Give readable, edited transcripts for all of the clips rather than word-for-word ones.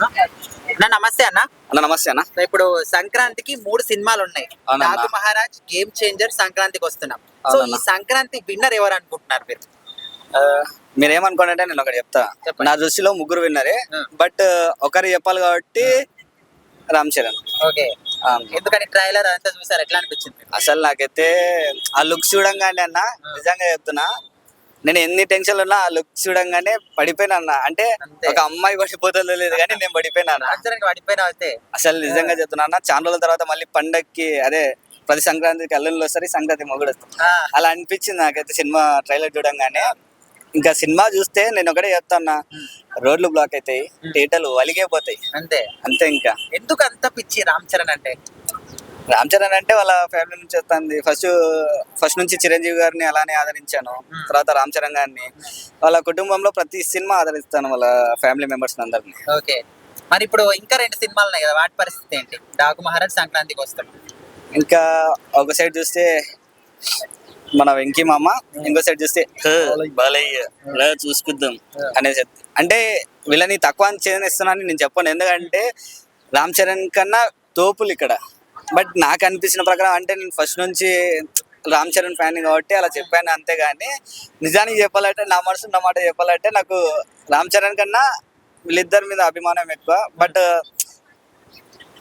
అన్న నమస్తే అన్న. అన్న నమస్తే అన్న. ఇప్పుడు సంక్రాంతికి 3 సినిమాలు ఉన్నాయి. అవునన్నా. డాకు మహారాజ్, గేమ్ చేంజర్, సంక్రాంతికి వస్తున్నాం. సో ఈ అవునన్నా. సంక్రాంతి విన్నర్ ఎవరు అనుకుంటున్నారు మీరు? ఆ, మీరేమనుకోండి నేను ఒకటి చెప్తా. చెప్పండి. నా దృష్టిలో ముగ్గురు విన్నరే, బట్ ఒకరు చెప్పాలి కాబట్టి రామ్ చరణ్. ఓకే, ఆ, ఎందుకని ట్రైలర్ అంతా చూసారు, ఎట్లా అనిపించింది మీకు? అసలు నాకైతే ఆ లుక్స్ చూడంగానే అన్న, నిజంగా చెప్తున్నా, నేను ఎన్ని టెన్షన్లు ఉన్నా ఆ లుక్స్ చూడంగానే పడిపోయినా అన్న. అంటే అంతే. ఒక అమ్మాయి పడిపోతుందో లేదు కానీ నేను పడిపోయినా అన్న. రామ్ చరణ్ పడిపోయినా అయితే అసలు నిజంగా చెప్తున్నా అన్న, చాలా రోజుల తర్వాత మళ్ళీ పండక్కి అదే ప్రతి సంక్రాంతికి అల్లుళ్ళు వస్తారు, ఈ సంక్రాంతి మొగుడు వస్తారు. ఆ, అలా అనిపించింది నాకైతే సినిమా ట్రైలర్ చూడంగానే. ఇంకా సినిమా చూస్తే నేను ఒకటే చెప్తాన్నా, రోడ్లు బ్లాక్ అవుతాయి, థియేటర్లు వలిగైపోతాయి, అంతే. అంతే. ఇంకా ఎందుకు అంత పిచ్చి రామ్ చరణ్ అంటే? రామ్ చరణ్ అంటే వాళ్ళ ఫ్యామిలీ నుంచి వస్తుంది. ఫస్ట్ నుంచి చిరంజీవి గారిని అలానే ఆదరించాను, తర్వాత రామ్ చరణ్ గారిని, వాళ్ళ కుటుంబంలో ప్రతి సినిమా ఆదరిస్తాను, వాళ్ళ ఫ్యామిలీ మెంబర్స్ అందరినీ. ఓకే, మరి ఇప్పుడు ఇంకా 2 సినిమాలు ఉన్నాయి కదా, వాటి పరిస్థితి ఏంటి? డాకు మహారాజ్ సంక్రాంతికి వస్తాం. ఇంకా ఒక సైడ్ చూస్తే మన వెంకీ మామ, ఇంకో సైడ్ చూస్తే బాలయ్య, ఇలా చూసుకుందాం అనేసి. అంటే వీళ్ళని తక్కువ చేయనిస్తున్నానని నేను చెప్పాను, ఎందుకంటే రామ్ చరణ్ కన్నా తోపులు ఇక్కడ. బట్ నాకు అనిపించిన ప్రకారం, అంటే నేను ఫస్ట్ నుంచి రామ్ చరణ్ ఫ్యాన్ కాబట్టి అలా చెప్పాను, అంతేగాని నిజానికి చెప్పాలంటే, నా మనసు నా మాట చెప్పాలంటే, నాకు రామ్ చరణ్ కన్నా వీళ్ళిద్దరి మీద అభిమానం ఎక్కువ. బట్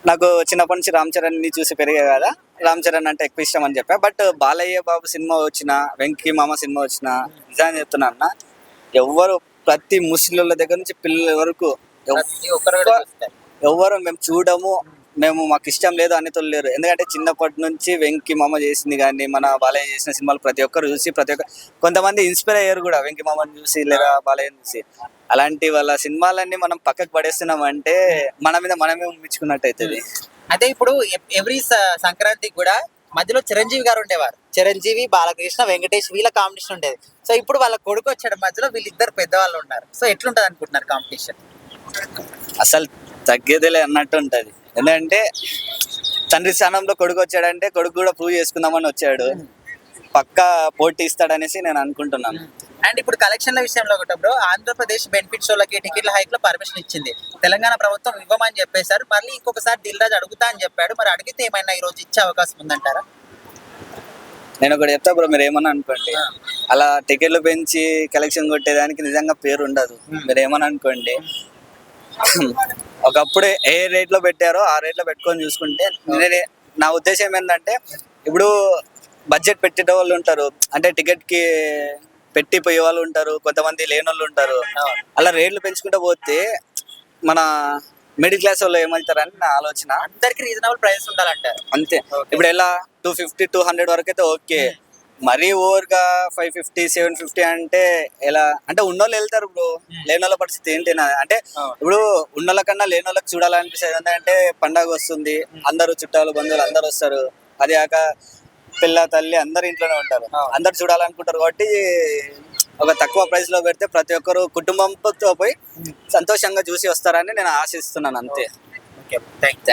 నాకు చిన్నప్పటి నుంచి రామ్ చరణ్ ని చూసి పెరిగే కదా, రామ్ చరణ్ అంటే ఎక్కువ ఇష్టం అని చెప్పా. బట్ బాలయ్య బాబు సినిమా వచ్చినా, వెంకీ మామ సినిమా వచ్చినా, నిజాన్ని చెప్తున్నా అన్న, ఎవ్వరు ప్రతి ముస్లింల దగ్గర నుంచి పిల్లల వరకు ప్రతి ఒక్కరు కూడా చూస్తారు. ఎవ్వరు మేము చూడము, మేము మాకు ఇష్టం లేదు అనేతోళ్ళు లేరు. ఎందుకంటే చిన్నప్పటి నుంచి వెంకీ మామ చేసింది కానీ, మన బాలయ్య చేసిన సినిమాలు ప్రతి ఒక్కరు చూసి, కొంతమంది ఇన్స్పైర్ అయ్యారు కూడా వెంకీ మామని చూసి లేదా బాలయ్యని చూసి. అలాంటి వాళ్ళ సినిమాలన్నీ మనం పక్కకు పడేస్తున్నాం అంటే మన మీద మనమే మెచ్చుకున్నట్టు అవుతుంది. అయితే ఇప్పుడు ఎవ్రీ సంక్రాంతికి కూడా మధ్యలో చిరంజీవి గారు ఉండేవారు. చిరంజీవి, బాలకృష్ణ, వెంకటేష్ వీళ్ళ కాంపిటీషన్ ఉండేది. సో ఇప్పుడు వాళ్ళ కొడుకు వచ్చాడు మధ్యలో, వీళ్ళిద్దరు పెద్దవాళ్ళు ఉన్నారు. సో ఎట్లుంటది అనుకుంటున్నారు కాంపిటీషన్? అసలు తగ్గేదేలే అన్నట్టు ఉంటది. ఎందుకంటే తండ్రి స్థానంలో కొడుకు వచ్చాడంటే కొడుకు కూడా ప్రూవ్ చేసుకుందామని వచ్చాడు, పక్కా పోటీ ఇస్తాడనేసి నేను అనుకుంటున్నాను. అండ్ ఇప్పుడు కలెక్షన్ల విషయంలో ఒకటప్పుడు ఆంధ్రప్రదేశ్ బెనిఫిట్ షోలకి టికెట్ల హైక్ లో పర్మిషన్ ఇచ్చింది, తెలంగాణ ప్రభుత్వం ఇవ్వమని చెప్పేశారు. మళ్ళీ ఇంకొకసారి దిల్ రాజు అడుగుతా అని చెప్పాడు. మరి అడిగితే ఏమైనా ఈ రోజు ఇచ్చే అవకాశం ఉందంటారా? నేను ఒకటి చెప్తా బ్రో, మీరు ఏమన్నా అనుకోండి, అలా టికెట్లు పెంచి కలెక్షన్ కొట్టేదానికి నిజంగా పేరు ఉండదు. మీరు ఏమన్నా అనుకోండి, ఒకప్పుడు ఏ రేట్ లో పెట్టారో ఆ రేట్ లో పెట్టుకొని చూసుకుంటే, నా ఉద్దేశం ఏంటంటే, ఇప్పుడు బడ్జెట్ పెట్టే వాళ్ళు ఉంటారు, అంటే టికెట్ కి పెట్టి పోయే వాళ్ళు ఉంటారు, కొంతమంది లేని వాళ్ళు ఉంటారు. అలా రేట్లు పెంచుకుంటూ పోతే మన మిడిల్ క్లాస్ వాళ్ళు ఏమవుతారని నా ఆలోచన. అందరికి రీజనబుల్ ప్రైస్ ఉండాలంటారు, అంతే. ఇప్పుడు ఎలా 250 200 వరకు అయితే ఓకే, మరీ ఓవర్ గా 550 750 అంటే ఎలా? అంటే ఉన్నోళ్ళు వెళ్తారు బ్రో, లేని వాళ్ళ పరిస్థితి ఏంటి అంటే, ఇప్పుడు ఉన్నోళ్ళ కన్నా లేని వాళ్ళకి చూడాలనిపిస్తుంది. ఎందుకంటే పండగ వస్తుంది, అందరూ చుట్టాలు బంధువులు అందరు వస్తారు, అది కాక పిల్ల తల్లి అందరు ఇంట్లోనే ఉంటారు, అందరు చూడాలనుకుంటారు. కాబట్టి ఒక తక్కువ ప్రైస్ లో పెడితే ప్రతి ఒక్కరు కుటుంబంతో పోయి సంతోషంగా చూసి వస్తారని నేను ఆశిస్తున్నాను, అంతే. Okay, thank you.